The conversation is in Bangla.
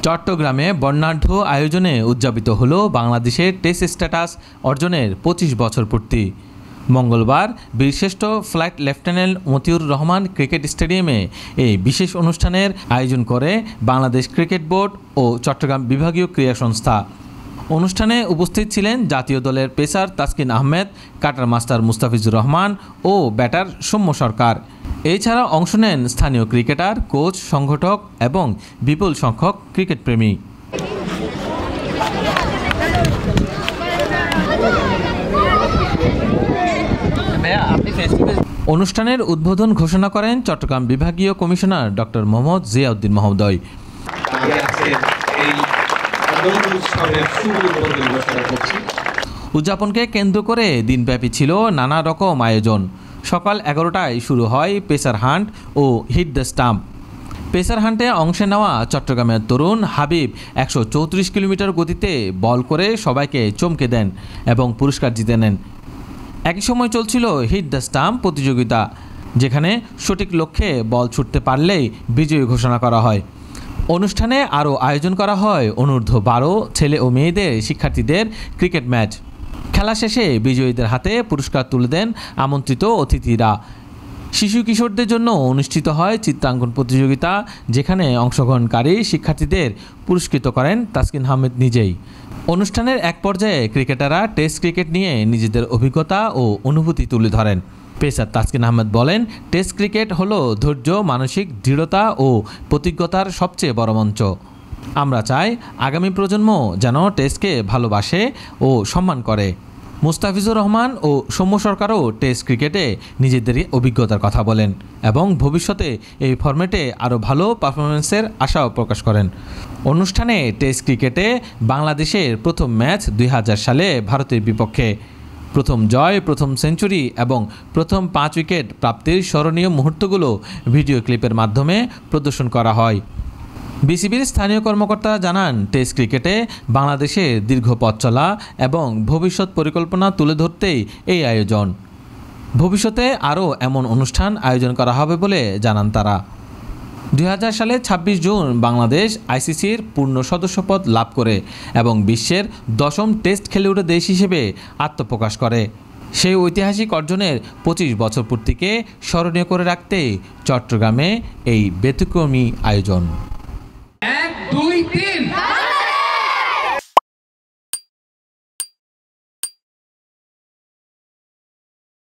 চট্টগ্রামে বর্ণাঢ্য আয়োজনে উদযাপিত হলো বাংলাদেশের টেস্ট স্ট্যাটাস অর্জনের ২৫ বছর পূর্তি। মঙ্গলবার বীরশ্রেষ্ঠ flight lieutenant Motiur Rahman cricket স্টেডিয়ামে এই বিশেষ অনুষ্ঠানের আয়োজন করে বাংলাদেশ ক্রিকেট বোর্ড ও চট্টগ্রাম বিভাগীয় ক্রীড়া সংস্থা। অনুষ্ঠানে উপস্থিত ছিলেন জাতীয় দলের pacer Taskin Ahmed, cutter master Mustafizur Rahman ও ব্যাটার সৌম্য সরকার। এছাড়া অংশ নেন স্থানীয় ক্রিকেটার, কোচ, সংগঠক এবং বিপুল সংখ্যক ক্রিকেটপ্রেমী। অনুষ্ঠানের উদ্বোধন ঘোষণা করেন চট্টগ্রাম বিভাগীয় কমিশনার ডক্টর মোহাম্মদ জিয়াউদ্দিন মহোদয়। উদযাপনকে কেন্দ্র করে দিনব্যাপী ছিল নানা রকম আয়োজন। সকাল 11টায় শুরু হয় পেসার হান্ট ও হিট দ্য স্টাম্প। পেসার হান্টে অংশ নেওয়া চট্টগ্রামের তরুণ হাবিব 134 কিলোমিটার গতিতে বল করে সবাইকে চমকে দেন এবং পুরস্কার জিতে নেন। একই সময় চলছিল হিট দ্য স্টাম্প প্রতিযোগিতা, যেখানে সঠিক লক্ষ্যে বল ছুটতে পারলেই বিজয়ী ঘোষণা করা হয়। অনুষ্ঠানে আরও আয়োজন করা হয় অনূর্ধ্ব 12 ছেলে ও মেয়েদের শিক্ষার্থীদের ক্রিকেট ম্যাচ। খেলা শেষে বিজয়ীদের হাতে পুরস্কার তুলে দেন আমন্ত্রিত অতিথিরা। শিশু কিশোরদের জন্য অনুষ্ঠিত হয় চিত্রাঙ্কন প্রতিযোগিতা, যেখানে অংশগ্রহণকারী শিক্ষার্থীদের পুরস্কৃত করেন তাসকিন আহমেদ নিজেই। অনুষ্ঠানের এক পর্যায়ে ক্রিকেটাররা টেস্ট ক্রিকেট নিয়ে নিজেদের অভিজ্ঞতা ও অনুভূতি তুলে ধরেন। পেসার তাসকিন আহমেদ বলেন, টেস্ট ক্রিকেট হলো ধৈর্য, মানসিক দৃঢ়তা ও প্রতিজ্ঞতার সবচেয়ে বড় মঞ্চ। আমরা চাই আগামী প্রজন্ম যেন টেস্টকে ভালোবাসে ও সম্মান করে। মুস্তাফিজুর রহমান ও সৌম্য সরকারও টেস্ট ক্রিকেটে নিজেদের অভিজ্ঞতার কথা বলেন এবং ভবিষ্যতে এই ফরম্যাটে আরও ভালো পারফরমেন্সের আশাও প্রকাশ করেন। অনুষ্ঠানে টেস্ট ক্রিকেটে বাংলাদেশের প্রথম ম্যাচ 2000 সালে ভারতের বিপক্ষে। প্রথম জয়, প্রথম সেঞ্চুরি এবং প্রথম 5 উইকেট প্রাপ্তির স্মরণীয় মুহূর্তগুলো ভিডিও ক্লিপের মাধ্যমে প্রদর্শন করা হয়। বিসিবির স্থানীয় কর্মকর্তারা জানান, টেস্ট ক্রিকেটে বাংলাদেশের দীর্ঘ পথ চলা এবং ভবিষ্যৎ পরিকল্পনা তুলে ধরতেই এই আয়োজন। ভবিষ্যতে আরও এমন অনুষ্ঠান আয়োজন করা হবে বলে জানান তারা। 2000 সালে 26 জুন বাংলাদেশ আইসিসির পূর্ণ সদস্যপদ লাভ করে এবং বিশ্বের 10ম টেস্ট খেলুড়ে দেশ হিসেবে আত্মপ্রকাশ করে। সেই ঐতিহাসিক অর্জনের 25 বছর পূর্তিকে স্মরণীয় করে রাখতে চট্টগ্রামে এই ব্যতিক্রমী আয়োজন। 1, 2, 3